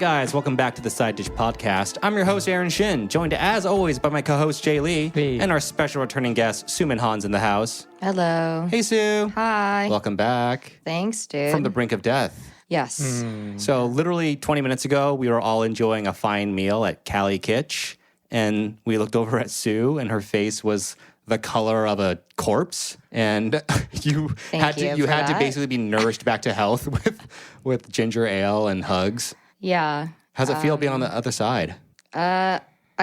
guys? Welcome back to the Side Dish Podcast. I'm your host, Aaron Shin, joined as always by my co-host, Jay Lee, and our special returning guest, Sumin Han's in the house. Hello. Hey, Sue. Hi. Welcome back. Thanks, dude. From the brink of death. Yes. So literally 20 minutes ago, we were all enjoying a fine meal at Cali Kitch, and we looked over at Sue, and her face was the color of a corpse, and you had to basically be nourished back to health with ginger ale and hugs. Yeah. How's it feel being on the other side? I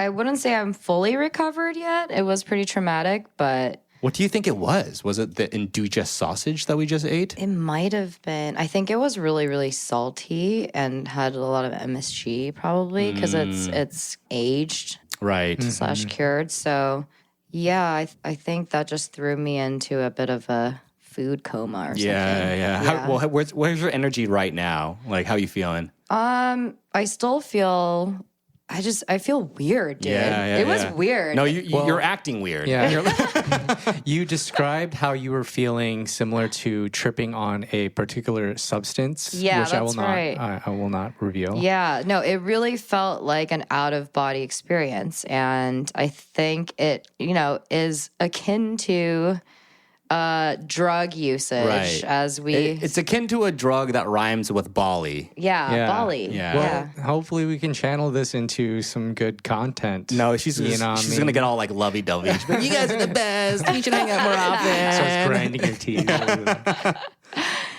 wouldn't say I'm fully recovered yet. It was pretty traumatic, but What do you think it was? Was it the induja sausage that we just ate? it might have been. I think it was really, really salty and had a lot of MSG probably because it's aged Right. / cured. So yeah, I think that just threw me into a bit of a food coma or something. Yeah. Where's your energy right now? Like, how are you feeling? I still feel. I feel weird, dude. It was weird. No, you're acting weird. Yeah. You described how you were feeling similar to tripping on a particular substance, Yeah, which that's right. I will not reveal. Yeah, no, it really felt like an out of body experience. And I think it, is akin to drug usage Right. as we. It's akin to a drug that rhymes with Bali. Bali. Yeah. Well, hopefully we can channel this into some good content. No, she's gonna get all like lovey dovey. You guys are the best. You should hang out more often. Starts grinding your teeth.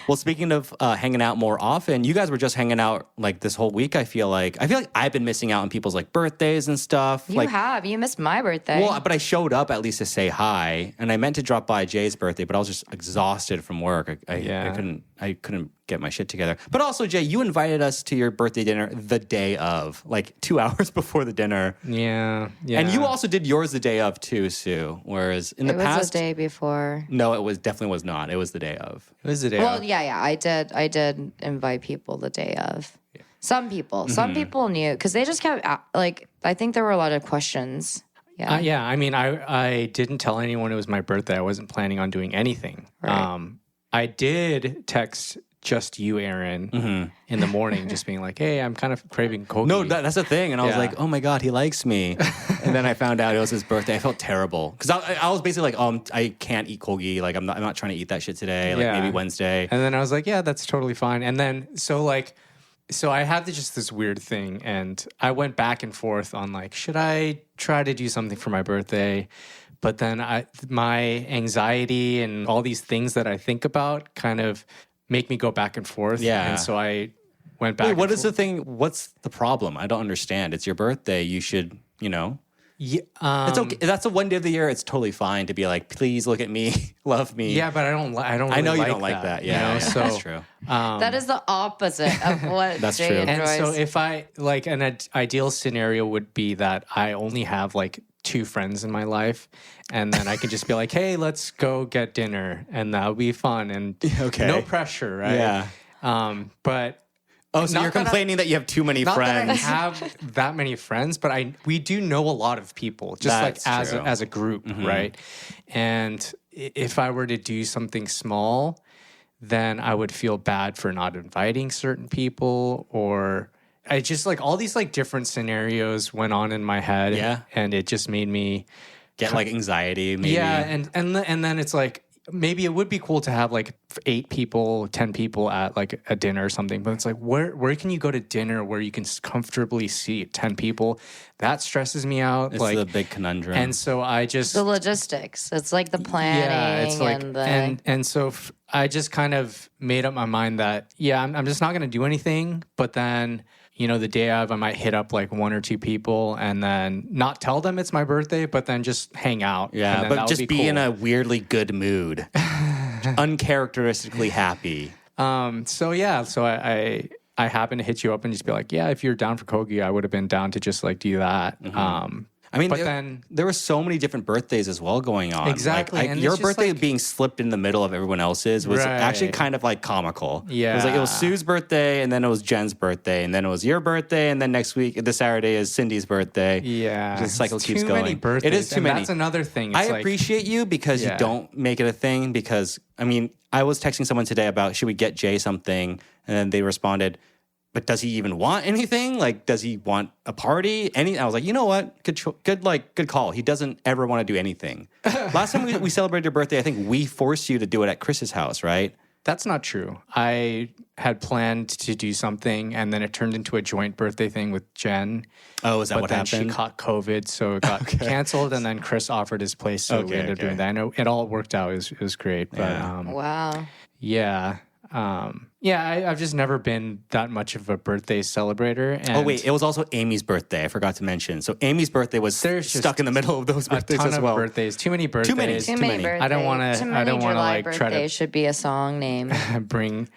Well, speaking of hanging out more often, you guys were just hanging out like this whole week. I feel like I've been missing out on people's like birthdays and stuff. You missed my birthday. Well, but I showed up at least to say hi, and I meant to drop by Jay's birthday, but I was just exhausted from work. I couldn't get my shit together. But also, Jay, you invited us to your birthday dinner the day of, like 2 hours before the dinner. Yeah. And you also did yours the day of too, Sue. Whereas in the past, it was the day before. No, it definitely was not. It was the day of. It was the day. Well, yeah, I did invite people the day of. Yeah. Some people knew because they just kept I think there were a lot of questions. Yeah. I mean, I didn't tell anyone it was my birthday. I wasn't planning on doing anything. Right. I did text just you, Aaron, in the morning, just being like, hey, I'm kind of craving kogi. No, that's the thing. And I was like, oh my God, he likes me. And then I found out it was his birthday. I felt terrible. Because I was basically like, I can't eat kogi. Like, I'm not trying to eat that shit today. Like, maybe Wednesday. And then I was like, yeah, that's totally fine. And then, so I had just this weird thing. And I went back and forth on like, should I try to do something for my birthday? But then my anxiety and all these things that I think about kind of make me go back and forth. Yeah. And so I went back. Wait, what is the thing? What's the problem? I don't understand. It's your birthday. You should, Yeah, it's okay. That's the one day of the year. It's totally fine to be like, please look at me, love me. Yeah, but I don't. I know you don't like that. Yeah, so that's true. That is the opposite of what That's Jay true. enjoys. And so if I an ideal scenario would be that I only have like 2 friends in my life, and then I can just be like, hey, let's go get dinner, and that'll be fun and no pressure, right? Yeah. But so you're complaining that you have too many not friends. that I have that many friends, but we do know a lot of people, just That's like true. as a group, right? And if I were to do something small, then I would feel bad for not inviting certain people, or I just like all these like different scenarios went on in my head. Yeah. And it just made me Get like anxiety, maybe. Yeah, and then it's like maybe it would be cool to have like 8 people, 10 people at like a dinner or something, but it's like where can you go to dinner where you can comfortably seat 10 people? That stresses me out. It's the big conundrum. And so I just the logistics. It's like the planning. yeah, it's like and so I just kind of made up my mind that I'm just not going to do anything, but then the day of, I might hit up like 1 or 2 people and then not tell them it's my birthday, but then just hang out. Yeah, but just be in a weirdly good mood. Uncharacteristically happy. So I happened to hit you up and just be like, yeah, if you're down for kogi, I would have been down to just like do that. I mean, but then there were so many different birthdays as well going on. Exactly. Like, And your it's just birthday like- being slipped in the middle of everyone else's was Right. actually kind of like comical. Yeah. It was like it was Sue's birthday, and then it was Jen's birthday, and then it was your birthday, and then next week, this Saturday, is Cindy's birthday. yeah, The cycle it's keeps too going. many birthdays. It is too and many. That's another thing. I It's like, appreciate you because you Yeah. don't make it a thing. Because I mean, I was texting someone today about should we get Jay something, and then they responded, but does he even want anything? Like, does he want a party? I was like, you know what? Good call. He doesn't ever want to do anything. Last time we celebrated your birthday, I think we forced you to do it at Chris's house, right? That's not true. I had planned to do something, and then it turned into a joint birthday thing with Jen. Oh, is that but what then happened? She caught COVID, so it got canceled, and then Chris offered his place, so we ended up doing that. I know it all worked out. It was great. But Wow. yeah. I've just never been that much of a birthday celebrator. And Oh, wait. It was also Amy's birthday. I forgot to mention. So Amy's birthday was stuck in the middle of those birthdays a ton as of well. birthdays. Too many birthdays. Too many birthdays. I don't want to. I don't want to like try to should be a song name. bring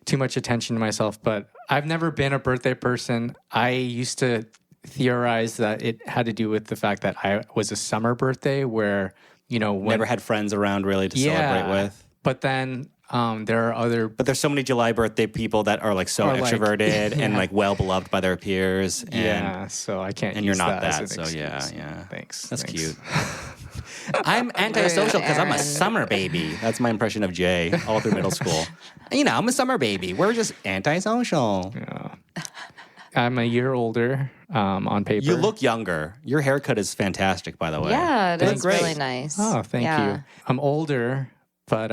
too much attention to myself. But I've never been a birthday person. I used to theorize that it had to do with the fact that I was a summer birthday, where Never had friends around really to celebrate with. But then there are other. But there's so many July birthday people that are like so extroverted and like well beloved by their peers. And, so I can't. and use you're not that. that. As an So excuse. yeah. Thanks. That's Thanks. cute. I'm antisocial because I'm a Aaron. summer baby. That's my impression of Jay all through middle school. I'm a summer baby. We're just antisocial. I'm a year older on paper. You look younger. Your haircut is fantastic, by the way. Yeah, Doing it is great. really nice. Oh, thank you. I'm older, but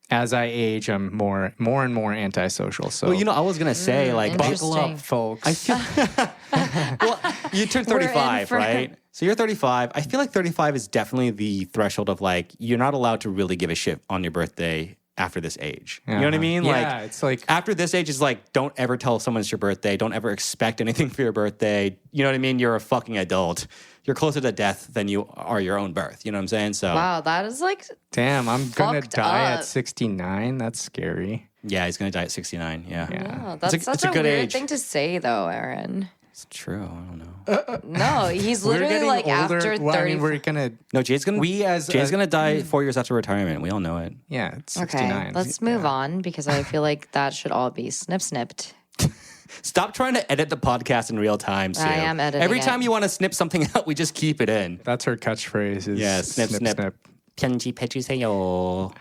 as I age, I'm more and more antisocial. So, Well, I was gonna say like buckle Interesting. up, folks. I feel well, you turned 35, for- right? So you're 35. I feel like 35 is definitely the threshold of like you're not allowed to really give a shit on your birthday after this age. You know what I mean? Yeah, it's like after this age is like don't ever tell someone it's your birthday. Don't ever expect anything for your birthday. You know what I mean? You're a fucking adult. You're closer to death than you are your own birth. You know what I'm saying? So Wow, that is like damn, I'm gonna fucked die up. at 69. That's scary. yeah, he's gonna die at 69. Yeah, wow, that's It's a- such it's a a good weird age. thing to say though, Aaron. it's true. I don't know. No, he's We're literally getting like older. after 30. Well, I mean, we're gonna. No, Jay's gonna Jay's gonna die 4 years after retirement. We all know it. Yeah, it's 69. Okay, let's move on because I feel like that should all be snipped. Stop trying to edit the podcast in real time, Sue. I am editing Every it. time you want to snip something out, we just keep it in. That's her catchphrase. Is Yeah, snip. 편지 해주세요.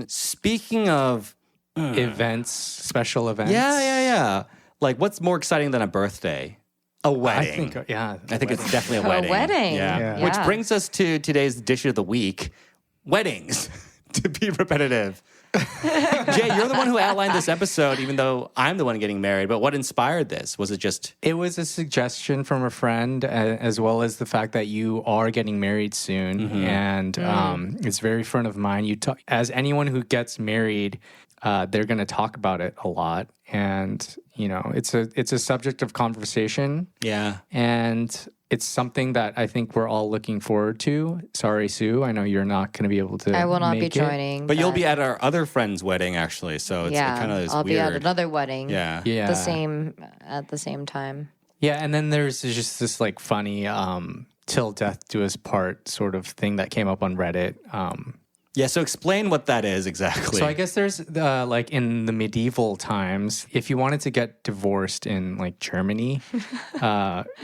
Speaking of Events, special events. yeah. Like, what's more exciting than a birthday? A wedding. I think it's definitely a wedding. wedding. Yeah. Which Yeah. brings us to today's dish of the week: weddings. To be repetitive. Jay, you're the one who outlined this episode, even though I'm the one getting married. But what inspired this? Was it just it was a suggestion from a friend, as well as the fact that you are getting married soon, and it's very front of mind. As anyone who gets married, they're going to talk about it a lot, and it's a subject of conversation. yeah? And it's something that I think we're all looking forward to. Sorry, Sue. I know you're not going to be able to. I will not be make it. joining. But you'll be at our other friend's wedding, actually. So it's kind of I'll weird. be at another wedding. Yeah. Yeah. At the same time. Yeah, and then there's just this like funny "till death do us part" sort of thing that came up on Reddit. Yeah. So explain what that is exactly. So I guess there's like in the medieval times, if you wanted to get divorced in like Germany,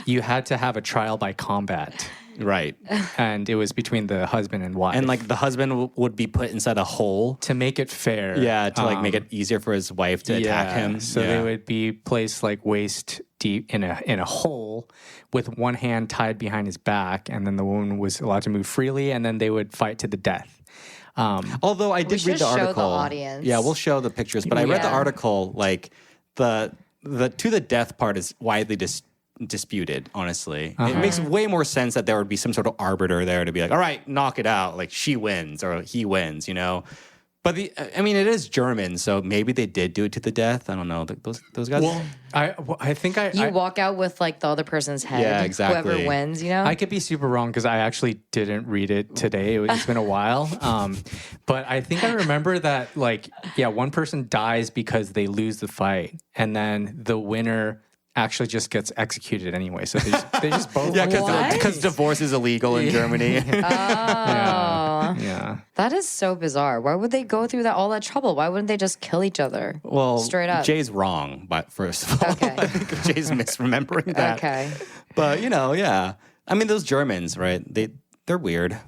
you had to have a trial by combat, right. and it was between the husband and wife. And like the husband would be put inside a hole. to make it fair, Yeah. To like make it easier for his wife to attack him. So yeah. they would be placed like waist deep in a hole with one hand tied behind his back, and then the woman was allowed to move freely, and then they would fight to the death. Although I did should read the show the article. audience. Yeah, we'll show the pictures. But I read the Yeah. article. Like the to the death part is widely disputed. Honestly, it makes way more sense that there would be some sort of arbiter there to be like, all right, knock it out. Like she wins or he wins. But I mean, it is German, so maybe they did do it to the death. I don't know. Those guys. I think You walk out with like the other person's head. Yeah, exactly. Whoever wins, I could be super wrong because I actually didn't read it today. It's been a while. But I think I remember that, like, one person dies because they lose the fight, and then the winner actually just gets executed anyway. So they just both. yeah, What? because divorce is illegal in Germany. Yeah. That is so bizarre. Why would they go through all that trouble? Why wouldn't they just kill each other? Well, Straight up. Jay's wrong, but first of all, Okay. I think Jay's misremembering that. Okay. But yeah. I mean, those Germans, right? They're weird.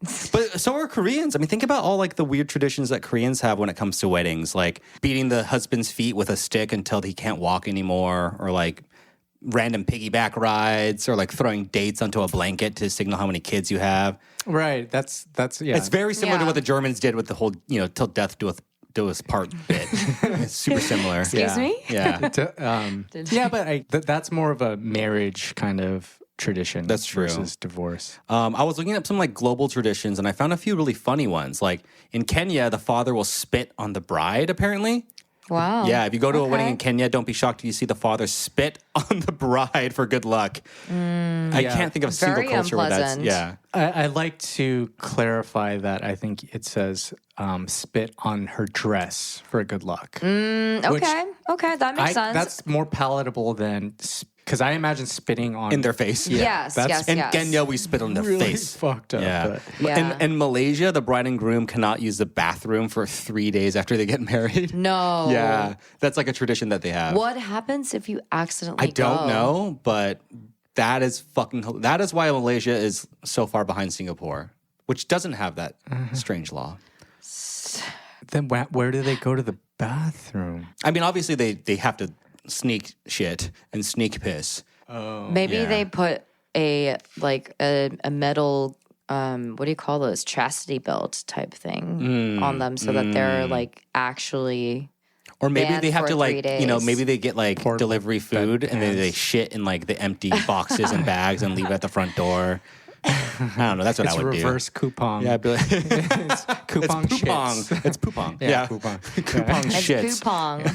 But so are Koreans. I mean, think about all like the weird traditions that Koreans have when it comes to weddings, like beating the husband's feet with a stick until he can't walk anymore, or like random piggyback rides, or like throwing dates onto a blanket to signal how many kids you have. Right. That's yeah. It's very similar to Yeah. what the Germans did with the whole, till death do us part bit. It's super similar. Excuse me? Yeah. Yeah, but that's more of a marriage kind of tradition. That's true. Versus divorce. I was looking up some like global traditions, and I found a few really funny ones. Like in Kenya, the father will spit on the bride, apparently. Wow. Yeah, if you go to a wedding in Okay. Kenya, don't be shocked if you see the father spit on the bride for good luck. I can't think of a single Very culture where that's, unpleasant. yeah. I like to clarify that I think it says spit on her dress for good luck. Okay. Okay. That makes sense. That's more palatable than because I imagine spitting on In their face. Yes. that's- In yes. Kenya, we spit on their really face. fucked up. Yeah. But Yeah. In Malaysia, the bride and groom cannot use the bathroom for 3 days after they get married. No. Yeah. That's like a tradition that they have. What happens if you accidentally I don't go? know, but that is that is why Malaysia is so far behind Singapore, which doesn't have that strange law. then where do they go to the bathroom? I mean, obviously they have to sneak shit and sneak piss. Maybe Yeah. they put a metal what do you call those, chastity belt type thing on them so that they're like actually Or maybe banned they have for to 3 like, days. maybe they get like Portable delivery food and then they bedpans. shit in like the empty boxes and bags and leave it at the front door. I don't know. That's what It's I would reverse coupon. do. Yeah, I'd be like, It's coupon it's poopong. shits. It's poopong. Yeah, coupon. Coupong it's shits. poo-pong.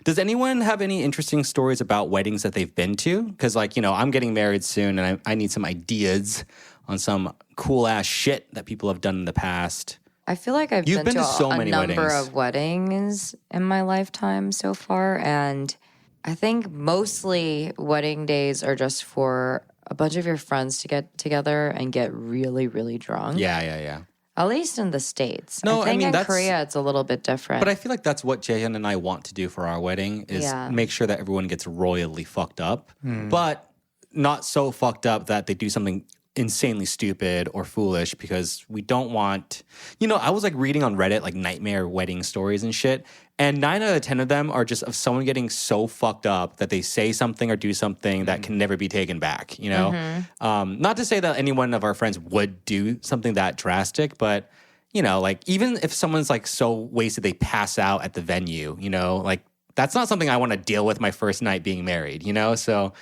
Does anyone have any interesting stories about weddings that they've been to? Because, like, I'm getting married soon and I need some ideas on some cool ass shit that people have done in the past. I feel like I've You've been to so a many number weddings. of weddings in my lifetime so far, and I think mostly wedding days are just for a bunch of your friends to get together and get really, really drunk. Yeah. At least in the States. No, I I think mean, in that's- Korea it's a little bit different. But I feel like that's what Jaehyun and I want to do for our wedding is Yeah. make sure that everyone gets royally fucked up, Hmm. but not so fucked up that they do something insanely stupid or foolish because we don't want, I was like reading on Reddit like nightmare wedding stories and shit. And 9 out of 10 of them are just of someone getting so fucked up that they say something or do something that can never be taken back, Not to say that any one of our friends would do something that drastic, but like even if someone's like so wasted they pass out at the venue, like that's not something I want to deal with my first night being married, So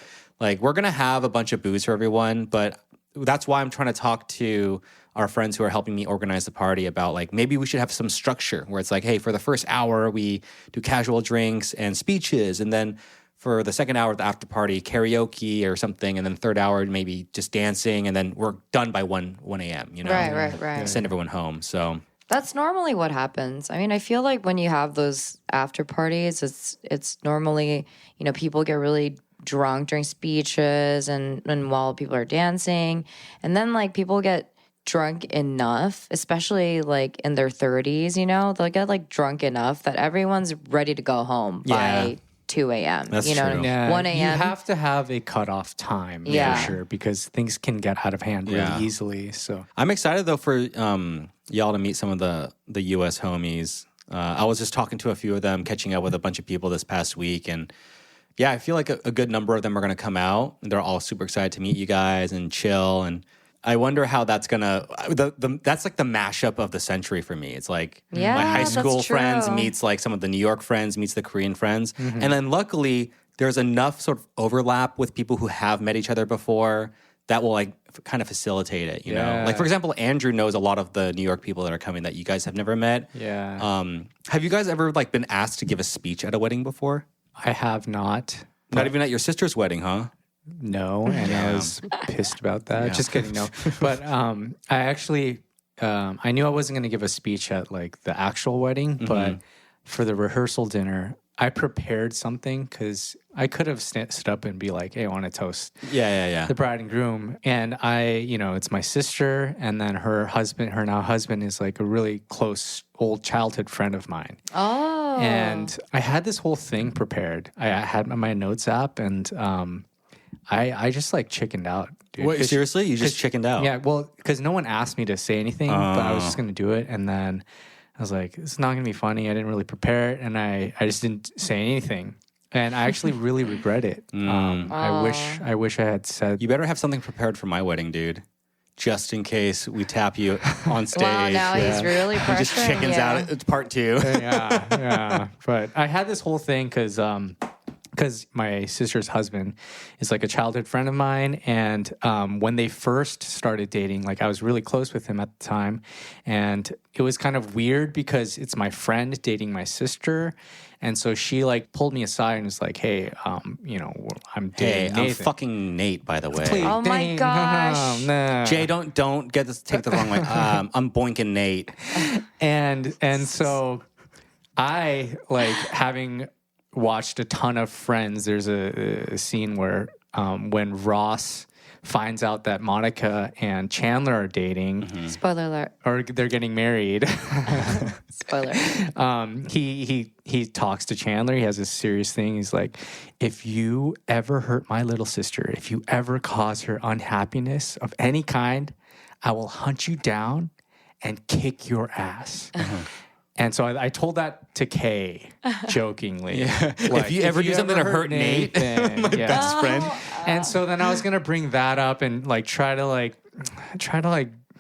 like we're gonna have a bunch of booze for everyone, but that's why I'm trying to talk to our friends who are helping me organize the party about like maybe we should have some structure where it's like, hey, for the first hour we do casual drinks and speeches, and then for the second hour of the after party, karaoke or something, and then third hour maybe just dancing, and then we're done by 1 a.m. Right. Send everyone home. So That's normally what happens. I mean, I feel like when you have those after parties, it's normally, people get really drunk during speeches and while people are dancing. And then like people get drunk enough, especially like in their 30s, they'll get like drunk enough that everyone's ready to go home by 2 a.m. That's you know what I true. mean? Yeah, 1 a.m. You have to have a cutoff time Yeah. for sure because things can get out of hand really Yeah. easily. So I'm excited though for y'all to meet some of the U.S. homies. I was just talking to a few of them, catching up with a bunch of people this past week, and yeah, I feel like a good number of them are going to come out. They're all super excited to meet you guys and chill. And I wonder how that's gonna. That's like the mashup of the century for me. It's like Yeah, my high that's school friends true. meets like some of the New York friends meets the Korean friends, and then luckily there's enough sort of overlap with people who have met each other before that will like kind of facilitate it. You know, Yeah. like for example, Andrew knows a lot of the New York people that are coming that you guys have never met. yeah, Have you guys ever like been asked to give a speech at a wedding before? I have not. Not even at your sister's wedding, huh? No, and I was pissed about that. Just kidding, no. But I actually, I knew I wasn't going to give a speech at like the actual wedding, but for the rehearsal dinner, I prepared something because I could have stood up and be like, "Hey, I want to toast Yeah. the bride and groom," and it's my sister, and then her husband, her now husband, is like a really close old childhood friend of mine. Oh. And I had this whole thing prepared. I had my notes app, and I just like chickened out, dude. Wait, 'Cause- seriously? You just chickened out? Yeah, well, because no one asked me to say anything, but I was just gonna do it, and then I was like, "It's not gonna be funny." I didn't really prepare it, and I just didn't say anything, and I actually really regret it. I wish I had said. You better have something prepared for my wedding, dude. Just in case we tap you on stage. Wow, now he's really He just pressuring chickens you. out. It's part 2. Yeah. But I had this whole thing because my sister's husband is like a childhood friend of mine, and when they first started dating, like I was really close with him at the time, and it was kind of weird because it's my friend dating my sister, and so she like pulled me aside and was like, "Hey, I'm Hey, dating I'm Nathan." fucking Nate, by the way. Please, Oh my dang, gosh. no. Jay, don't get this. Take the wrong way. I'm boinking Nate. and so I like having watched a ton of Friends. There's a scene where when Ross finds out that Monica and Chandler are dating Spoiler alert. or they're getting married, Spoiler. he talks to Chandler. He has this serious thing. He's like, if you ever hurt my little sister, if you ever cause her unhappiness of any kind, I will hunt you down and kick your ass. And so I told that to Kay jokingly. Like, If you ever do something to hurt Nate, then, my best friend. And so then I was gonna bring that up and like try to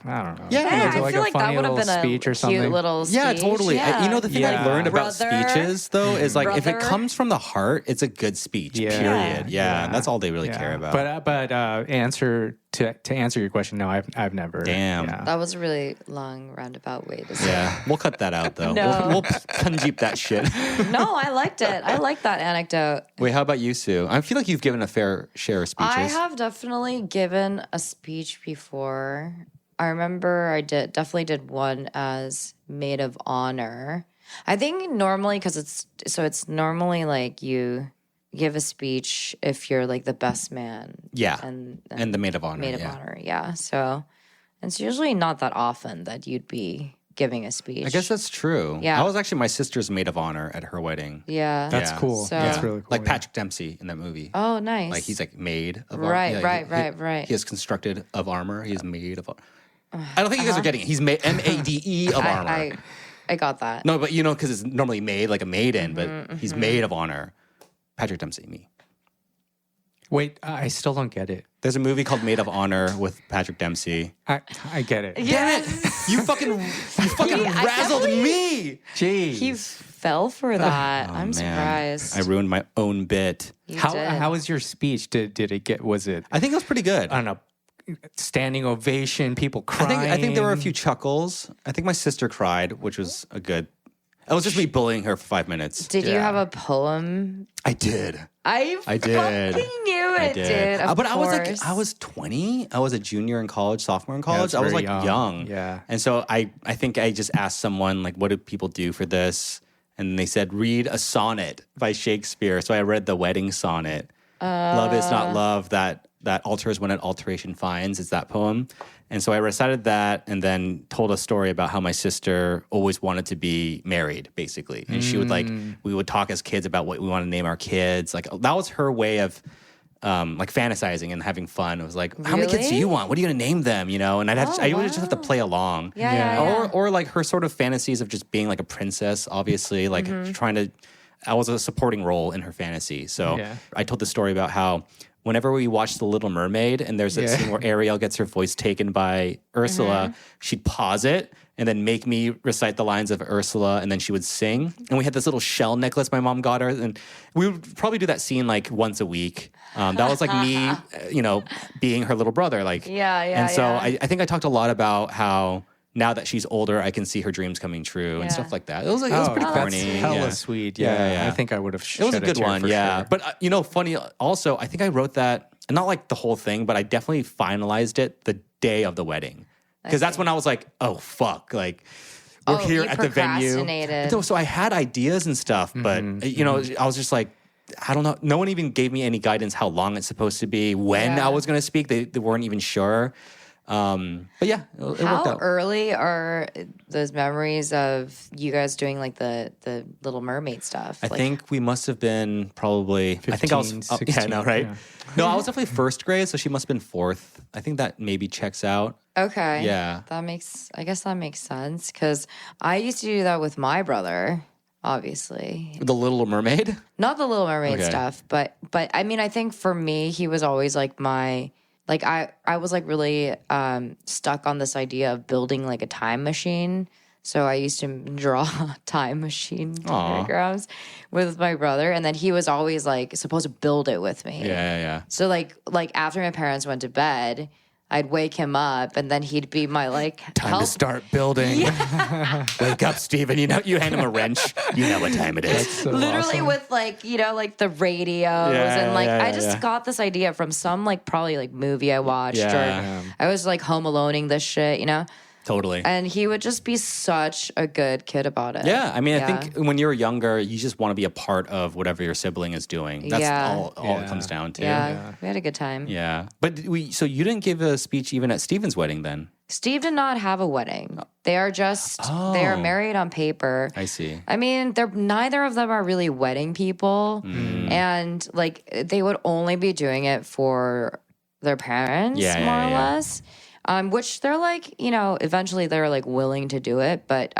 I don't know. Yeah, do I feel like that funny would have little been a speech or cute something. little speech. Yeah, totally. Yeah. The thing I Yeah. learned about Brother. speeches, though, is like if it Brother. comes from the heart, it's a good speech. Yeah. Period. Yeah, Yeah. that's all they really care about. But answer to answer your question, no, I've never. Damn. Yeah. That was a really long roundabout way to say. yeah, we'll cut that out though. No. We'll punjeep that shit. No, I liked it. I like that anecdote. Wait, how about you, Sue? I feel like you've given a fair share of speeches. I have definitely given a speech before. I remember I definitely did one as maid of honor. I think normally because it's normally like you give a speech if you're like the best man. Yeah, and and the maid of honor. maid of yeah. honor. Yeah, so it's usually not that often that you'd be giving a speech. I guess that's true. Yeah. I was actually my sister's maid of honor at her wedding. Yeah, That's Yeah. cool. So- That's really cool. Like yeah. Patrick Dempsey in that movie. Oh, nice. Like he's like maid of Right, armor. right. He is constructed of armor. He is made of armor. I don't think you guys are getting it. He's MADE of armor. I got that. No, but because it's normally made like a maiden, but he's maid of honor. Patrick Dempsey, me. Wait, I still don't get it. There's a movie called Maid of Honor with Patrick Dempsey. I get it. Yeah. Damn it! You fucking I razzled definitely- me. Jeez. He fell for that. I'm Man, surprised. I ruined my own bit. You how did. how was your speech? Did it get? Was it? I think it was pretty good. I don't know. Standing ovation, people crying. I think there were a few chuckles. I think my sister cried, which was a good. It was just me bullying her for 5 minutes. Did you Yeah. have a poem? I did. I did. fucking knew it, I did. dude. Of But course. I was 20. I was a junior in college, sophomore in college. that's I was very like young. young. Yeah. And so I think I just asked someone like, what do people do for this? And they said, read a sonnet by Shakespeare. So I read the wedding sonnet. Love is not love that alters when an alteration finds. It's that poem. And so I recited that and then told a story about how my sister always wanted to be married, basically. And she would we would talk as kids about what we want to name our kids. Like that was her way of like fantasizing and having fun. It was like, how many kids do Really? you want? What are you going to name them? You know? And I would just have to play along. Yeah. Or like her sort of fantasies of just being like a princess, obviously, like trying to. I was a supporting role in her fantasy. So Yeah. I told the story about how whenever we watched The Little Mermaid and there's that scene where Ariel gets her voice taken by Ursula, she'd pause it and then make me recite the lines of Ursula and then she would sing. And we had this little shell necklace my mom got her. And we would probably do that scene like once a week. That was like me, being her little brother. Like, Yeah, And so yeah. I think I talked a lot about how now that she's older, I can see her dreams coming true and Yeah. stuff like that. It was like, it was pretty that's corny. hella yeah. sweet. Yeah, Yeah, yeah. I think I would have. It was a good one, yeah. But funny also, I think I wrote that not like the whole thing, but I definitely finalized it the day of the wedding because that's when I was like, oh fuck, like we're here you at the venue. procrastinated. So I had ideas and stuff, but I was just like. I don't know. No one even gave me any guidance how long it's supposed to be, when Yeah. I was going to speak. They weren't even sure. But yeah, it worked How out. early are those memories of you guys doing like the Little Mermaid stuff? I think we must have been probably. I think I was. 15, Yeah, no, 16, right? yeah. No, I was definitely first grade, so she must have been fourth. I think that maybe checks out. Okay. Yeah. I guess that makes sense because I used to do that with my brother, obviously. The Little Mermaid. Not the Little Mermaid Okay. stuff, but I mean, I think for me, he was always like I was like really stuck on this idea of building like a time machine. So I used to draw time machine diagrams with my brother, and then he was always like supposed to build it with me. Yeah. So like after my parents went to bed, I'd wake him up, and then he'd be my like Time help. to start building. Wake up, Steven. You know, you hand him a wrench. You know what time it is. So Literally awesome. with like, like the radios and like I just got this idea from some like probably like movie I watched Yeah. or I was like home aloneing this shit, Totally. and he would just be such a good kid about it. Yeah, I mean, I think when you're younger, you just want to be a part of whatever your sibling is doing. That's Yeah. all it comes down to. Yeah, we had a good time. Yeah. But so you didn't give a speech even at Steven's wedding then? Steve did not have a wedding. They are they are married on paper. I see. I mean, neither of them are really wedding people, Mm. and like they would only be doing it for their parents, more or less. Which they're like, eventually they're like willing to do it, but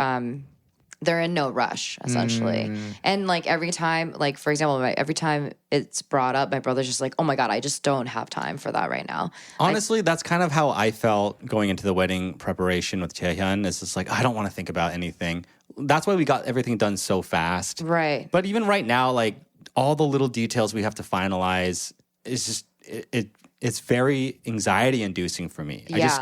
they're in no rush essentially. And like every time, like for example, every time it's brought up, my brother's just like, "Oh my god, I just don't have time for that right now." Honestly, that's kind of how I felt going into the wedding preparation with Chaehyun. It's just like, I don't want to think about anything. That's why we got everything done so fast. Right. But even right now, like all the little details we have to finalize is just, it's very anxiety inducing for me. Yeah.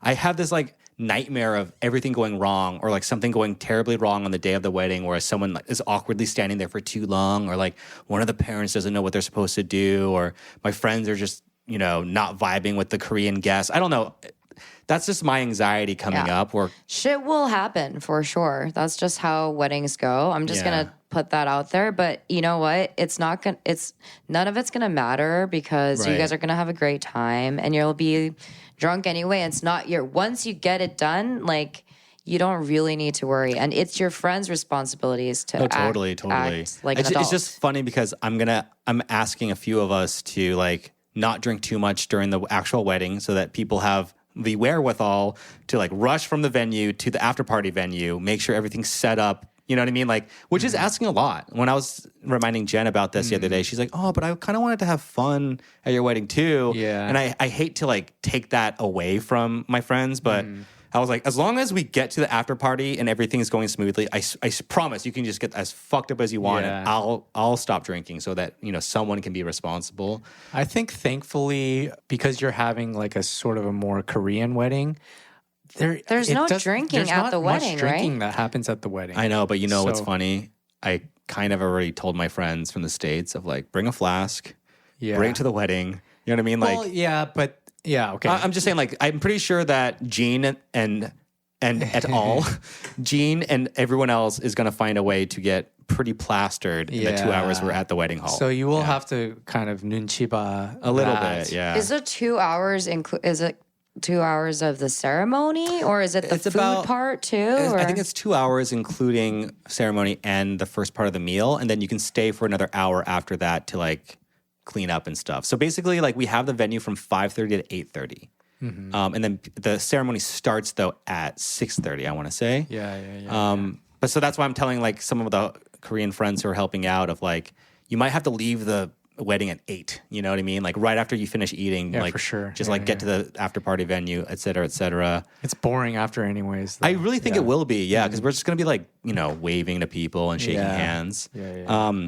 I have this like nightmare of everything going wrong or like something going terribly wrong on the day of the wedding where someone like, is awkwardly standing there for too long or like one of the parents doesn't know what they're supposed to do or my friends are just, not vibing with the Korean guests. I don't know. That's just my anxiety coming up or Shit will happen for sure. That's just how weddings go. I'm just gonna put that out there. But you know what? None of it's gonna matter because you Right. guys are gonna have a great time and you'll be drunk anyway. It's not once you get it done, like you don't really need to worry. And it's your friends' responsibilities to totally. act like an It's adult. just funny because I'm asking a few of us to like not drink too much during the actual wedding so that people have the wherewithal to like rush from the venue to the after party venue, make sure everything's set up. You know what I mean? Like, which is asking a lot. When I was reminding Jen about this the other day, she's like, "Oh, but I kind of wanted to have fun at your wedding too." Yeah. And I hate to like take that away from my friends, but I was like, as long as we get to the after party and everything is going smoothly, I promise you can just get as fucked up as you want, and Yeah. I'll stop drinking so that someone can be responsible. I think thankfully, because you're having like a sort of a more Korean wedding, There's no drinking there's at not the much wedding, drinking right? that happens at the wedding. I know, but what's So- funny? I kind of already told my friends from the States of like, bring a flask, Yeah. bring it to the wedding. You know what I mean? Like, Well, yeah, but yeah, okay. I'm just saying, like, I'm pretty sure that Gene and et al, Gene and everyone else is going to find a way to get pretty plastered in the 2 hours we're at the wedding hall. So you will have to kind of nunchiba a little that. bit, yeah. Is it 2 hours? Is it 2 hours of the ceremony, or is it the It's food about- part too? I or- think it's 2 hours, including ceremony and the first part of the meal, and then you can stay for another hour after that to like clean up and stuff. So basically, like we have the venue from 5:30 to 8:30, and then the ceremony starts though at 6:30. I want to say, Yeah. But so that's why I'm telling like some of the Korean friends who are helping out of like you might have to leave the wedding at 8. You know what I mean? Like right after you finish eating, Yeah, like for sure. just Yeah, like get to the after party venue, et cetera, et cetera. It's boring after anyways. though. I really think it will be, yeah, because we're just gonna be like, waving to people and shaking Yeah. hands. Yeah.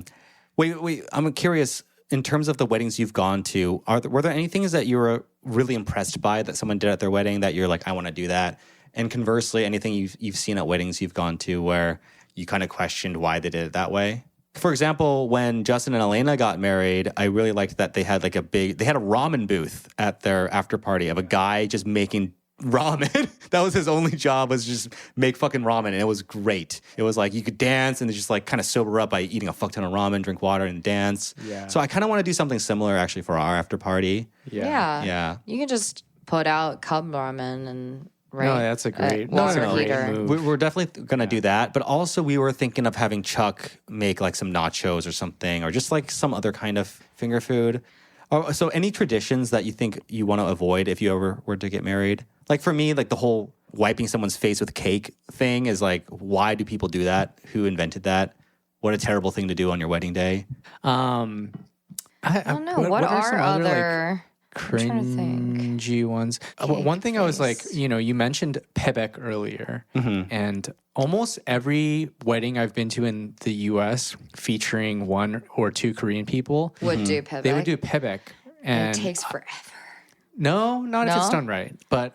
Wait, I'm curious. In terms of the weddings you've gone to, were there any things that you were really impressed by that someone did at their wedding that you're like, I want to do that? And conversely, anything you've seen at weddings you've gone to where you kind of questioned why they did it that way? For example, when Justin and Elena got married, I really liked that they had like they had a ramen booth at their after party of a guy just making ramen. That was his only job, was just make fucking ramen, and it was great. It was like you could dance and just like kind of sober up by eating a fuck ton of ramen, drink water, and dance. Yeah. So I kind of want to do something similar actually for our after party. yeah. Yeah. You can just put out cup ramen and No, that's a great, water that's a great heater. move. We're definitely going to do that. But also, we were thinking of having Chuck make like some nachos or something, or just like some other kind of finger food. Oh, so, any traditions that you think you want to avoid if you ever were to get married? Like for me, like the whole wiping someone's face with cake thing is like, why do people do that? Who invented that? What a terrible thing to do on your wedding day. I don't know. What are some other like, I'm trying to think. cringy ones? One thing I was like, face. you mentioned pebek earlier, Mm-hmm. and almost every wedding I've been to in the U.S. featuring 1 or 2 Korean people, Would do pivot. they would do pebek, and It takes forever. no, not if it's No? done right. But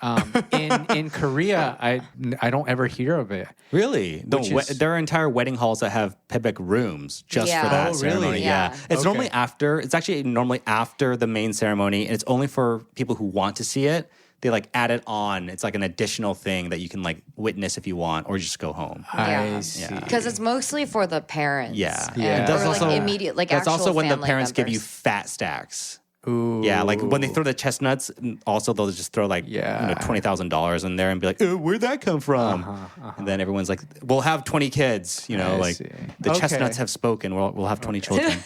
in Korea, I don't ever hear of it. Really? Which is- There are entire wedding halls that have pebek rooms just Yeah. for that Oh, really? ceremony. Yeah. It's Okay. normally after. It's actually normally after the main ceremony, and it's only for people who want to see it. They like add it on. It's like an additional thing that you can like witness if you want, or just go home. I Yeah. see. Because it's mostly for the parents. Yeah, And, Yeah. Or That's like also- immediate, like That's actual also when the family parents give you members. fat stacks. Ooh. Yeah, like when they throw the chestnuts, also they'll just throw like Yeah. $20,000 in there and be like, where'd that come from? And then everyone's like, we'll have 20 kids. I Like see. the Okay. chestnuts have spoken. We'll have 20 children.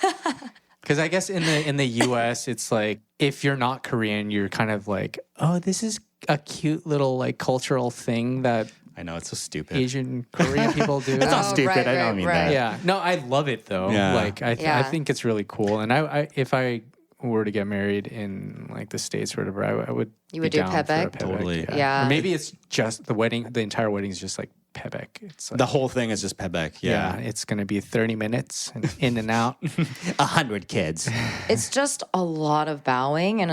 Because I guess in the U.S., it's like if you're not Korean, you're kind of like, oh, this is a cute little like cultural thing that I know, it's so stupid. Asian Korean people do. That's not Oh, stupid. right, I don't right, mean right. that. Yeah, no, I love it though. Yeah. Like I Yeah. think it's really cool. And I if I were to get married in like the States or whatever, I would. You would be do down for a pebek? Totally. Yeah. Or maybe it's just the wedding. The entire wedding is just like pebek. It's like, The whole thing is just pebek. yeah, Yeah. it's gonna be 30 minutes and in and out. 100 kids. It's just a lot of bowing, and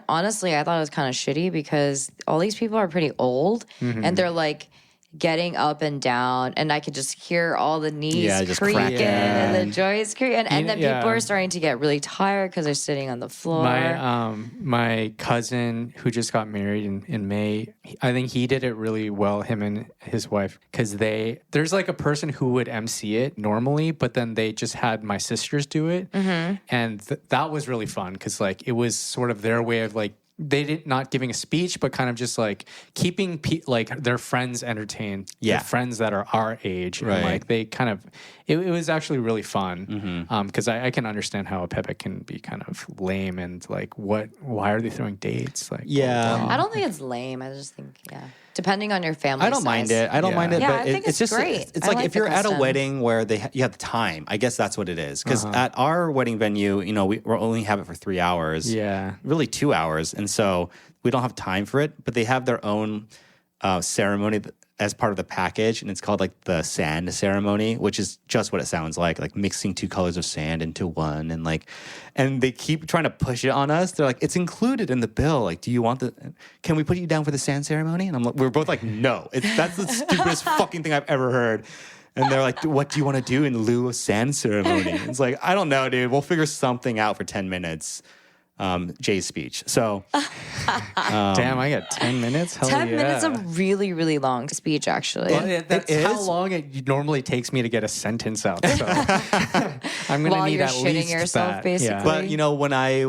honestly, I thought it was kind of shitty because all these people are pretty old, and they're like getting up and down, and I could just hear all the knees Yeah, just creaking cracking. and the joints creaking, and then Yeah. people are starting to get really tired because they're sitting on the floor. My cousin who just got married in May, I think he did it really well, him and his wife, because there's like a person who would MC it normally, but then they just had my sisters do it, and that was really fun because like it was sort of their way of like they did not giving a speech, but kind of just like keeping like their friends entertained, Yeah. their friends that are our age, Right. and like they kind of it was actually really fun because I can understand how a pebek can be kind of lame and like why are they throwing dates like Yeah. I don't think it's lame. I just think, depending on your family. I don't mind size. it. I don't Yeah. mind it. Yeah, but I think it's just great. It's I like like if the you're at a custom. wedding where you have the time. I guess that's what it is. Because at our wedding venue, we only have it for 3 hours. Yeah. Really 2 hours, and so we don't have time for it. But they have their own ceremony as part of the package, and it's called like the sand ceremony, which is just what it sounds like mixing 2 colors of sand into one, and they keep trying to push it on us. They're like, it's included in the bill. Like, do you want can we put you down for the sand ceremony? And we're both like, no, that's the stupidest fucking thing I've ever heard. And they're like, what do you want to do in lieu of sand ceremony? It's like, I don't know, dude. We'll figure something out for 10 minutes. Jay's speech. So Damn, I got 10 minutes. Hell 10 yeah. minutes of really, really long speech, actually. Well, yeah, that's It how is. long it normally takes me to get a sentence out. So I'm gonna While need you're at shitting least yourself, that. basically. But when I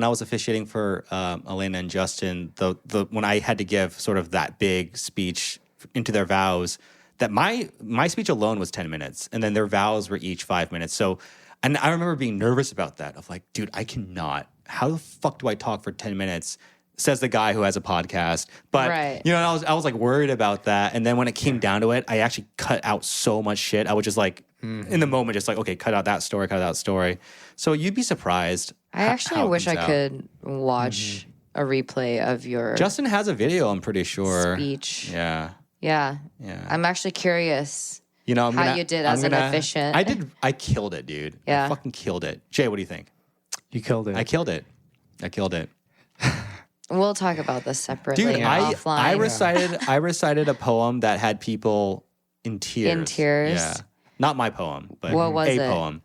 was officiating for Elena and Justin, the when I had to give sort of that big speech into their vows, that my speech alone was 10 minutes, and then their vows were each 5 minutes. So, and I remember being nervous about that. Of like, dude, I cannot. How the fuck do I talk for 10 minutes? Says the guy who has a podcast. But Right. I was like worried about that. And then when it came down to it, I actually cut out so much shit. I was just like in the moment, just like, okay, cut out that story. So you'd be surprised. I actually how it wish I comes out. could watch a replay of your Justin has a video, I'm pretty sure. speech. Yeah. Yeah. Yeah. I'm actually curious. I'm how you did as an efficient. I killed it, dude. Yeah. I fucking killed it. Jay, what do you think? You killed it. I killed it. We'll talk about this separately Dude, offline. I recited a poem that had people in tears. In tears? Yeah. Not my poem, but What was a it? poem.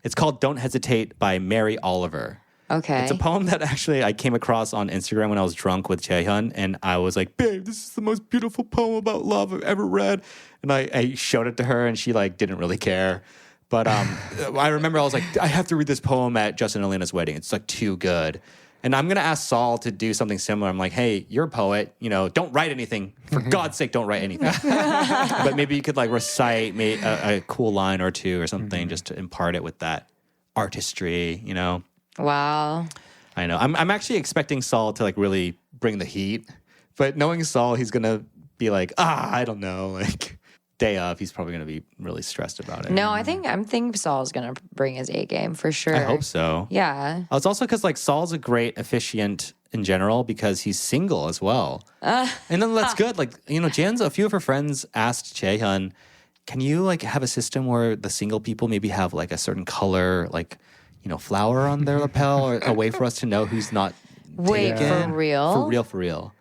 It's called Don't Hesitate by Mary Oliver. Okay. It's a poem that actually I came across on Instagram when I was drunk with Jaehyun, and I was like, babe, this is the most beautiful poem about love I've ever read. And I showed it to her, and she like didn't really care. But I remember I was like, I have to read this poem at Justin and Elena's wedding. It's like too good. And I'm going to ask Saul to do something similar. I'm like, hey, you're a poet. Don't write anything. For God's sake, don't write anything. But maybe you could like recite a cool line or two or something just to impart it with that artistry, Wow. I know. I'm actually expecting Saul to like really bring the heat. But knowing Saul, he's going to be like, I don't know. Like day of, he's probably going to be really stressed about it. No, I'm thinking Saul's gonna bring his A game for sure. I hope so. Yeah. It's also because like Saul's a great officiant in general because he's single as well. And then that's good. Like, a few of her friends asked Jaehyun, can you like have a system where the single people maybe have like a certain color, like, flower on their lapel or a way for us to know who's not Wait, taken? for real? For real.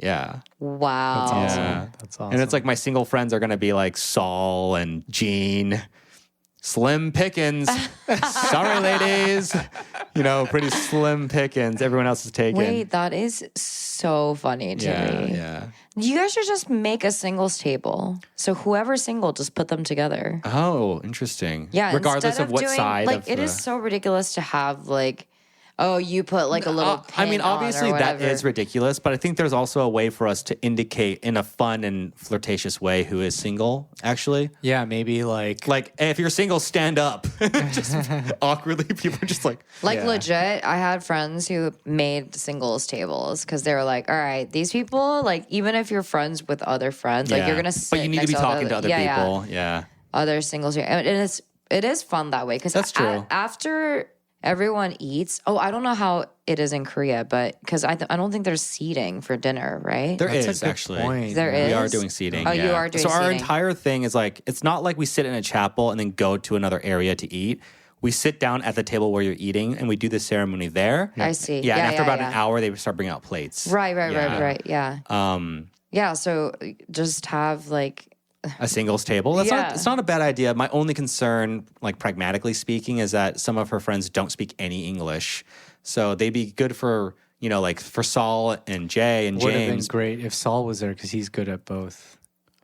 Yeah. Wow. That's awesome. Yeah. That's awesome. And it's like my single friends are going to be like Saul and Jean. Slim pickings. Sorry, ladies. Pretty slim pickings. Everyone else is taken. Wait, that is so funny to me. Yeah. You guys should just make a singles table. So whoever's single, just put them together. Oh, interesting. Yeah. Regardless instead of what doing, side. Like, of it the... is so ridiculous to have like, oh, you put like a little pin obviously on or that whatever. is ridiculous, but I think there's also a way for us to indicate in a fun and flirtatious way who is single, actually. Yeah, maybe like Like, hey, if you're single, stand up. Just awkwardly, people are just like... Like Yeah. legit, I had friends who made singles tables because they were like, all right, these people, like even if you're friends with other friends, like you're gonna sit But you need to next be talking to other yeah, people. Yeah. other singles. And it is fun that way because That's true. After everyone eats, I don't know how it is in Korea, but because I don't think there's seating for dinner, right? There That's a is good actually. point. There We are is? doing seating. Oh, yeah. you are doing So our seating. entire thing is like, it's not like we sit in a chapel and then go to another area to eat. We sit down at the table where you're eating and we do the ceremony there. I see. Yeah, and after about an yeah. hour, they start bringing out plates. Right. Yeah. Yeah. Yeah. So just have like, A singles table. Yeah. It's not a bad idea. My only concern, like pragmatically speaking, is that some of her friends don't speak any English. So they'd be good for, like for Saul and Jay and would have been James. great if Saul was there because he's good at both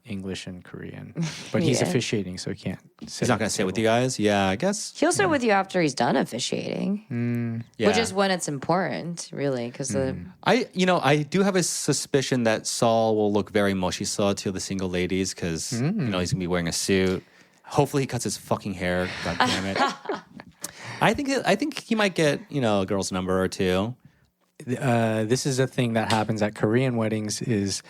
English and Korean. But he's Yeah. officiating, so he can't. He's not going to sit with you guys. Yeah, I guess. he'll sit with you after he's done officiating, Yeah. which is when it's important, really, because I do have a suspicion that Saul will look very moshiso to the single ladies because he's gonna be wearing a suit. Hopefully, he cuts his fucking hair. God damn it! I think he might get a girl's number or two. This is a thing that happens at Korean weddings is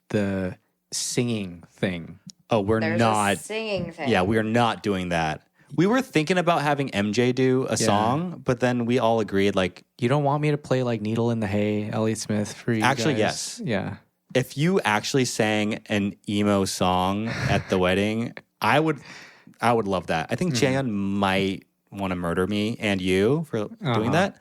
the singing thing. Oh, we're there's not. a singing thing. Yeah, we are not doing that. We were thinking about having MJ do a song, but then we all agreed like, You don't want me to play like Needle in the Hay, Elliott Smith for you Actually, guys? yes. Yeah. if you actually sang an emo song at the wedding, I would love that. I think Jaehyun might want to murder me and you for doing that.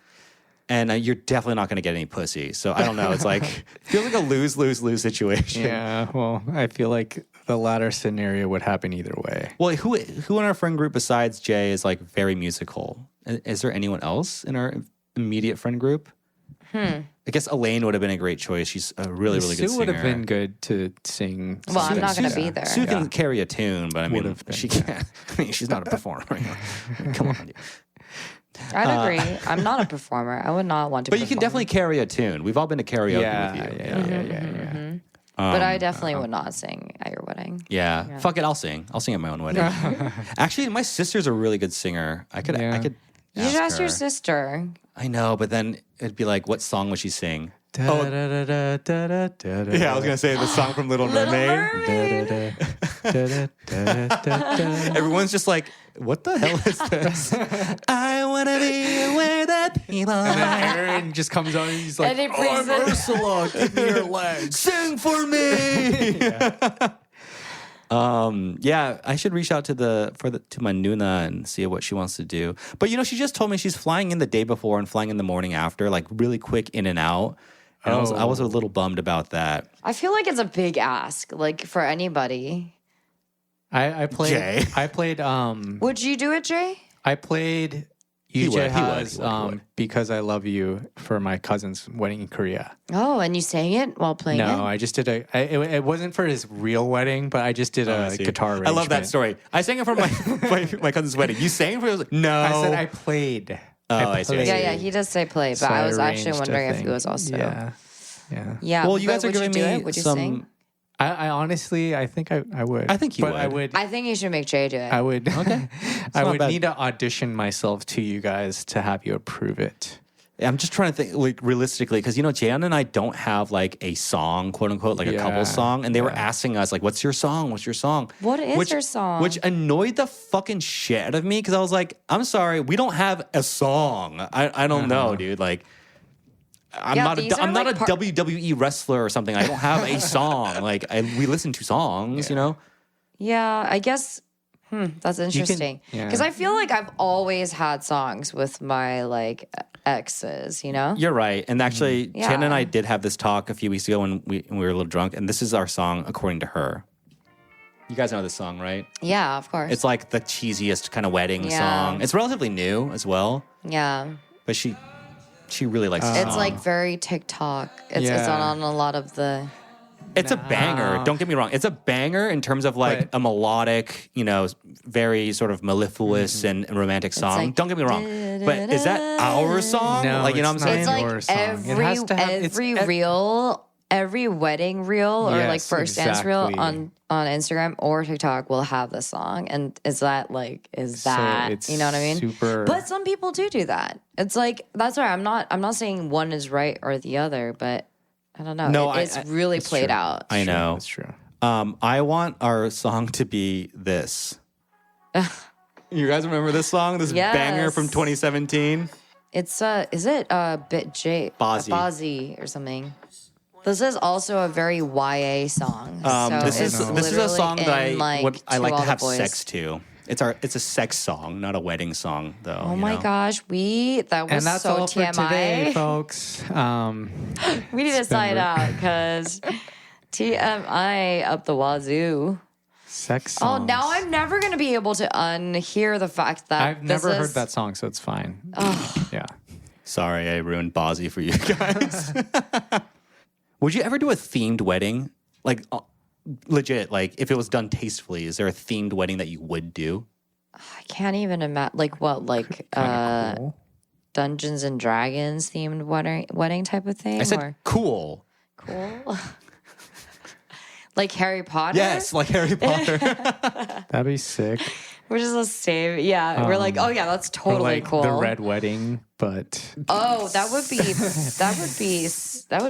And you're definitely not going to get any pussy. So I don't know. It's like, it feels like a lose-lose-lose situation. Yeah, well, I feel like the latter scenario would happen either way. Well, who in our friend group besides Jay is like very musical? Is there anyone else in our immediate friend group? I guess Elaine would have been a great choice. She's a really, really good singer. Sue would have been good to sing. Well, I'm not going to be there. Sue can carry a tune, but I mean, Would've been, she can't. I mean, she's not a performer. Come on. I'd agree. I'm not a performer. I would not want to But you can perform. definitely carry a tune. We've all been to karaoke with you. Yeah. But I definitely would not sing at your wedding. Yeah. Fuck it, I'll sing. I'll sing at my own wedding. Actually, my sister's a really good singer. I could You should ask her. your sister. I know, but then it'd be like, what song would she sing? Yeah, Yeah, I was gonna say the song from Little Mermaid. Everyone's just like, what the hell is this? I wanna be where the people are. Aaron just comes on and he's like, And it brings I'm Ursula, give me your legs. Sing for me. Yeah, I should reach out to to my Nuna and see what she wants to do. But she just told me she's flying in the day before and flying in the morning after, like really quick in and out. And I was a little bummed about that. I feel like it's a big ask, like for anybody. I played. Jay. I played. Would you do it, Jay? I played. He would, has he would. Because I Love You for my cousin's wedding in Korea. Oh, and you sang it while playing No, it? I just did it wasn't for his real wedding, but I just did a guitar I arrangement. love that story. I sang it for my cousin's wedding. You sang it for no. I said I played. Oh, I see. Yeah, he does say play, but So I was actually arranged a wondering if thing. he was also. Yeah. Yeah. Well, you guys are would giving you do me it? Would you some. sing? I honestly, I think I would. I think you but I would. would. I think you should make Jay do it. I would. Okay. I not would bad. need to audition myself to you guys to have you approve it. I'm just trying to think like realistically because Jan and I don't have like a song, quote unquote, like a couple song, and they were asking us like, "What's your song? What's your song?" What is your song? Which annoyed the fucking shit out of me because I was like, "I'm sorry, we don't have a song. I don't know, dude. Like, I'm Yeah, not these are I'm not like a WWE wrestler or something. I don't have a song. Like, we listen to songs, Yeah, I guess. That's interesting. Because I feel like I've always had songs with my like exes. You're right. And actually, Yeah. Jen and I did have this talk a few weeks ago when we were a little drunk, and this is our song according to her. You guys know this song, right? Yeah, of course. It's like the cheesiest kind of wedding Yeah. song. It's relatively new as well, yeah. but she really likes the It's song. like very TikTok. It's on a lot of the. It's a banger. Don't get me wrong. It's a banger in terms of like a melodic, very sort of mellifluous and romantic song. like, Don't get me wrong. But is that our song? No, like, you know what I'm it's saying? not. It's Your like song. It has to have- it's every ev- reel, every wedding reel or like Yes, first dance reel exactly. on Instagram or TikTok will have the song. And is that it's you know what I mean? super- But some people do that. It's like that's why I'm not saying one is right or the other, but I don't know. No, it's really played true. out. I know. That's true. I want our song to be this. You guys remember this song? This Yes. banger from 2017? It's is it Bit J Bozzy. Bozzy or something? This is also a very YA song. So This is it's a literally song that I in, like, would I To like All to the have Boys. sex to. It's a sex song, not a wedding song, though. Oh my gosh, that was And that's so all for TMI. today, folks. We need to sign out because TMI up the wazoo. Sex Oh, songs. now I'm never gonna be able to unhear the fact that I've this never is- heard that song, so it's fine. Yeah. Sorry, I ruined Bozzy for you guys. Would you ever do a themed wedding? Like, legit, like, if it was done tastefully, is there a themed wedding that you would do? I can't even imagine. Like what? Like Kinda cool. Dungeons and Dragons themed wedding type of thing. I said or cool. cool. Like Harry Potter. Yes, like Harry Potter. That'd be sick. Which is the same. Yeah, we're like, oh yeah, that's Or totally like cool. the red wedding, but Oh, that would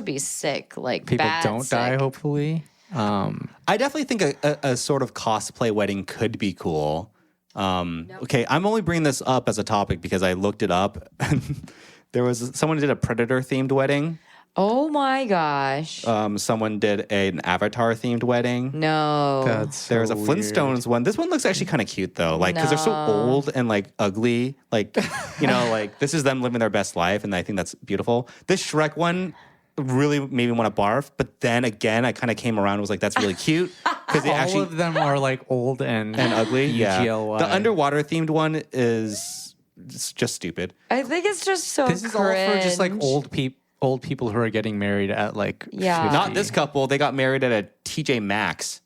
be sick. Like people bad don't sick. die, hopefully. I definitely think a sort of cosplay wedding could be cool. Okay, I'm only bringing this up as a topic because I looked it up. And there was someone did a Predator themed wedding. Oh my gosh. Someone did an Avatar themed wedding. No. That's There was a so Flintstones one. This one looks actually kind of cute though, like because they're so No. old and like ugly. Like like this is them living their best life, and I think that's beautiful. This Shrek one really made me want to barf, but then again, I kind of came around and was like, that's really cute because they All actually of them are like old and ugly. Yeah, UGLY. the underwater themed one is it's just stupid. I think it's just so This is all for just like cringe. old people who are getting married at like Yeah. 50. Not this couple. They got married at a TJ Maxx,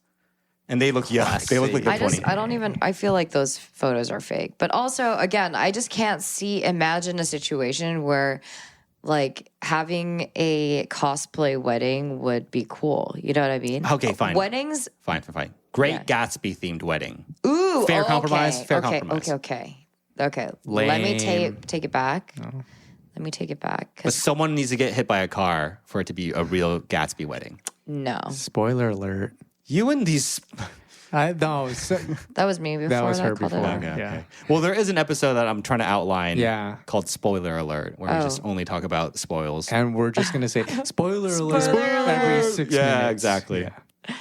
and they look young. They look like they're 20. I feel like those photos are fake. But also, again, I just can't imagine a situation where like having a cosplay wedding would be cool. You know what I mean? Okay, fine. Weddings, Fine. Great Yeah. Gatsby themed wedding. ooh, Fair okay, compromise, fair okay, compromise. Okay. Let me Lame. take it back. Let me take it back. But 'Cause someone needs to get hit by a car for it to be a real Gatsby wedding. no, Spoiler alert. You and these. that was me before. That was her called it before. out. Yeah. Well, there is an episode that I'm trying to outline. Yeah. Called Spoiler Alert, where we Oh. just only talk about spoils. And we're just gonna say spoiler alert Spoiler every alert. 6 Yeah, minutes. exactly. Yeah.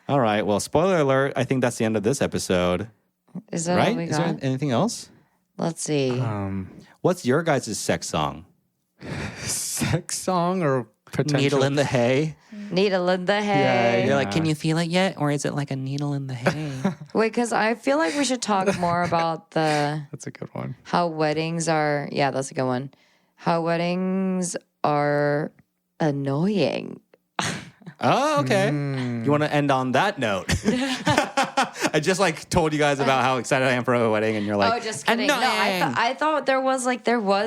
All right. Well, spoiler alert. I think that's the end of this episode. Is that Right? all we Is there got? anything else? Let's see. What's your guys' sex song? Sex song or potential Needle in the hay. Needle in the hay. You're like, can you feel it yet, or is it like a needle in the hay? Wait, because I feel like we should talk more about That's a good one. how weddings are. Yeah, that's a good one. How weddings are annoying. Oh, okay. You want to end on that note? I just like told you guys about how excited I am for a wedding, and you're like, Oh, just kidding. annoying. No, I thought there was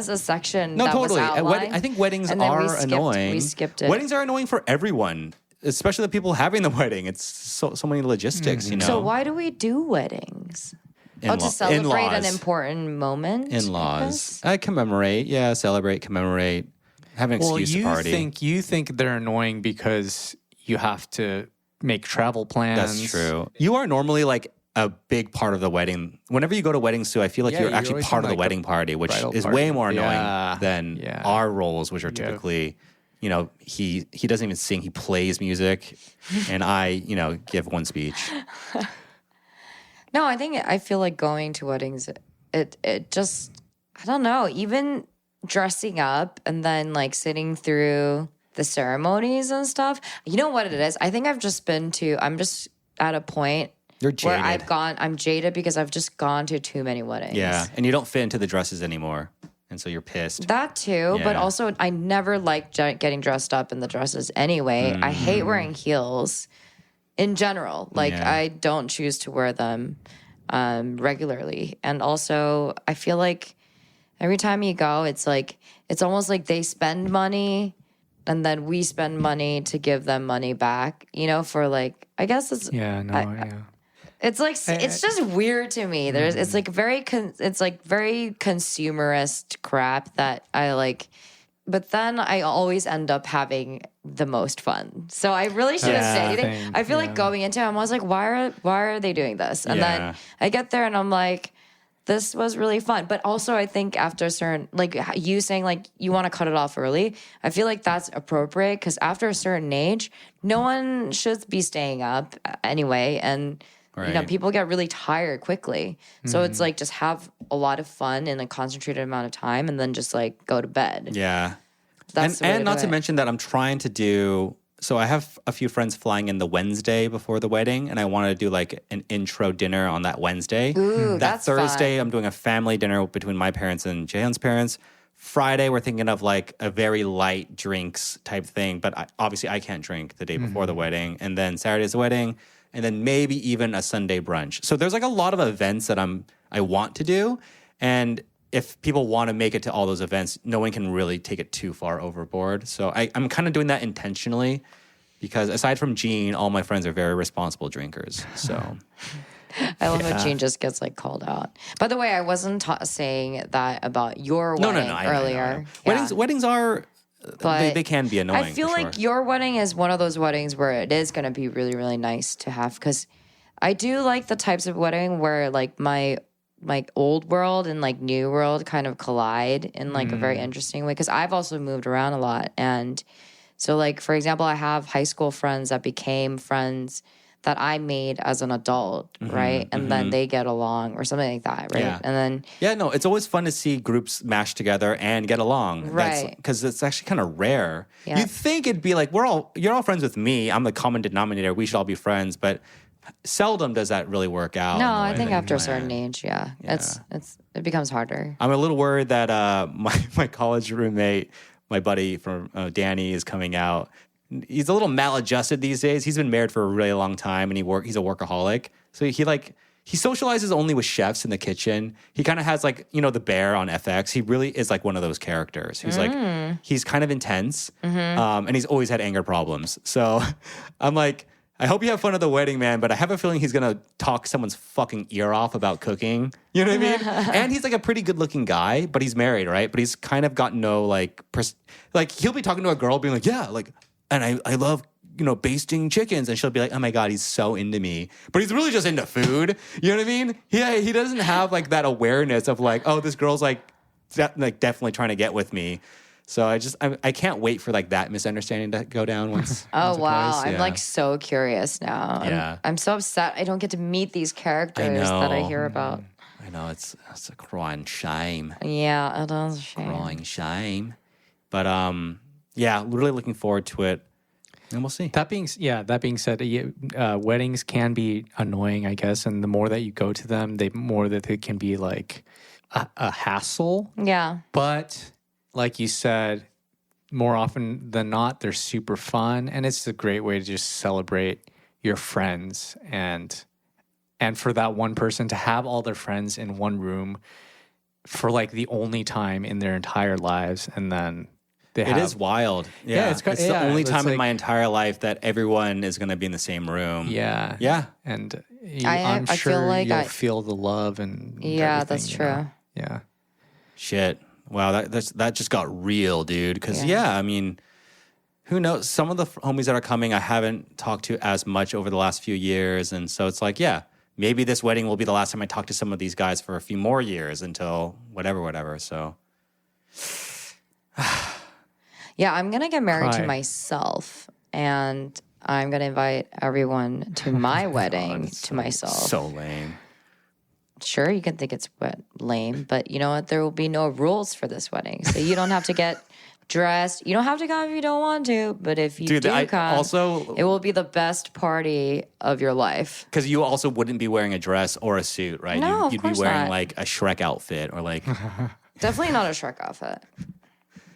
a section No, that totally. was outlined. I think weddings and then are annoying. We skipped it. Weddings are annoying for everyone, especially the people having the wedding. It's so many logistics, you know. So why do we do weddings? To celebrate an important moment. In-laws. Commemorate. Yeah, celebrate, commemorate. Have an excuse to party. You think they're annoying because you have to make travel plans. That's true. You are normally like a big part of the wedding. Whenever you go to weddings too, I feel like you're actually always part of the like wedding party, which is party. way more annoying than our roles, which are typically, you know, he doesn't even sing, he plays music, and I, you know, give one speech. No, I feel like going to weddings, it just, I don't know, even dressing up and then like sitting through the ceremonies and stuff. You know what it is? I think I'm just at a point You're jaded. where I'm jaded because I've just gone to too many weddings. Yeah, and you don't fit into the dresses anymore, and so you're pissed. That too, but Yeah. also I never liked getting dressed up in the dresses anyway. I hate wearing heels in general. Like I don't choose to wear them regularly. And also I feel like every time you go, it's almost like they spend money and then we spend money to give them money back, you know, for like, I guess it's, it's like, it's just weird to me. It's like very consumerist crap that I like, but then I always end up having the most fun. So I really shouldn't say anything. I feel like going into it, I was like, why are they doing this? And then I get there and I'm like, this was really fun. But also I think after a certain, like you saying like you want to cut it off early, I feel like that's appropriate because after a certain age, no one should be staying up anyway. And you know, people get really tired quickly. So it's like just have a lot of fun in a concentrated amount of time and then just like go to bed. Yeah. That's and not to mention that I'm trying to do, so I have a few friends flying in the Wednesday before the wedding, and I want to do like an intro dinner on that Wednesday. Ooh, that that's Thursday, fun. I'm doing a family dinner between my parents and Jaehyun's parents. Friday, we're thinking of like a very light drinks type thing, but obviously I can't drink the day before the wedding. And then Saturday's the wedding, and then maybe even a Sunday brunch. So there's like a lot of events that I want to do, and if people want to make it to all those events, no one can really take it too far overboard. So I'm kind of doing that intentionally because aside from Gene, all my friends are very responsible drinkers. So I love how Gene just gets like called out. By the way, I wasn't saying that about your wedding earlier. Weddings are, they can be annoying. I feel like your wedding is one of those weddings where it is going to be really, really nice to have because I do like the types of wedding where like my old world and like new world kind of collide in like a very interesting way because I've also moved around a lot. And so like, for example, I have high school friends that became friends that I made as an adult, right? And then they get along or something like that, right? Yeah. And then it's always fun to see groups mash together and get along, right? Because it's actually kind of rare. Yeah. You'd think it'd be like you're all friends with me. I'm the common denominator. We should all be friends, but seldom does that really work out. No, I think after a certain age, it becomes harder. I'm a little worried that my college roommate, my buddy from Danny, is coming out. He's a little maladjusted these days. He's been married for a really long time, and he's a workaholic. So he socializes only with chefs in the kitchen. He kind of has like, you know, the bear on FX. He really is like one of those characters who's like, he's kind of intense, and he's always had anger problems. So I'm like, I hope you have fun at the wedding, man, but I have a feeling he's going to talk someone's fucking ear off about cooking. You know what I mean? And he's like a pretty good looking guy, but he's married, right? But he's kind of got no like he'll be talking to a girl being like, yeah, like, and I love, you know, basting chickens. And she'll be like, oh my God, he's so into me. But he's really just into food. You know what I mean? Yeah, he doesn't have like that awareness of like, oh, this girl's like definitely trying to get with me. So I can't wait for like that misunderstanding to go down once. Oh, wow. Twice. I'm like so curious now. Yeah. I'm so upset I don't get to meet these characters that I hear about. I know, it's a crying shame. Yeah, it is a shame. Crying shame. But really looking forward to it. And we'll see. That being said, weddings can be annoying, I guess, and the more that you go to them, the more that they can be like a hassle. Yeah. But like you said, more often than not, they're super fun, and it's a great way to just celebrate your friends and and for that one person to have all their friends in one room for like the only time in their entire lives, and then they It is wild. Yeah, it's the only time in my entire life that everyone is going to be in the same room. Yeah. Yeah. And I I'm feel sure like you'll feel the love and Yeah, everything, that's you true. know? Yeah. Shit. Wow, that just got real, dude. Because, I mean, who knows? Some of the homies that are coming, I haven't talked to as much over the last few years. And so it's like, maybe this wedding will be the last time I talk to some of these guys for a few more years until whatever. So... Yeah, I'm going to get married Cry. to myself, and I'm going to invite everyone to my wedding to myself. So lame. Sure, you can think it's lame, but you know what? There will be no rules for this wedding. So you don't have to get dressed. You don't have to come if you don't want to, but if you do come, it will be the best party of your life. Because you also wouldn't be wearing a dress or a suit, right? No, of You'd be course wearing not. like a Shrek outfit or like... Definitely not a Shrek outfit.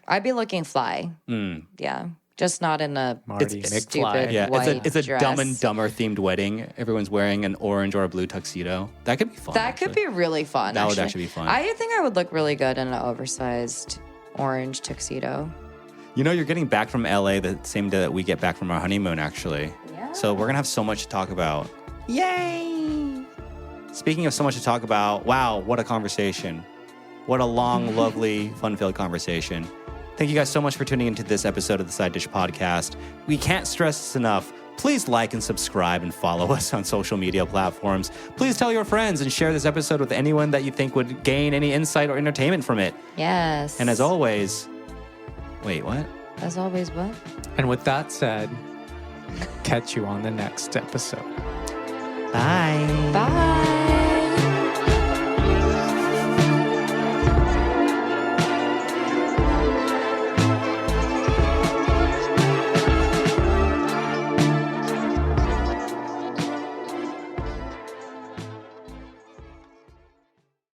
I'd be looking fly. Yeah. Just not in a Marty stupid McFly. Yeah, white it's a dress. Dumb and Dumber themed wedding. Everyone's wearing an orange or a blue tuxedo. That could be fun. That could be really fun. That would actually be fun. I think I would look really good in an oversized orange tuxedo. You know, you're getting back from LA the same day that we get back from our honeymoon, actually. Yeah. So we're gonna have so much to talk about. Yay! Speaking of so much to talk about, wow, what a conversation. What a long, lovely, fun-filled conversation. Thank you guys so much for tuning into this episode of the Side Dish Podcast. We can't stress this enough. Please like and subscribe and follow us on social media platforms. Please tell your friends and share this episode with anyone that you think would gain any insight or entertainment from it. Yes. And as always, wait, what? As always, what? And with that said, catch you on the next episode. Bye. Bye.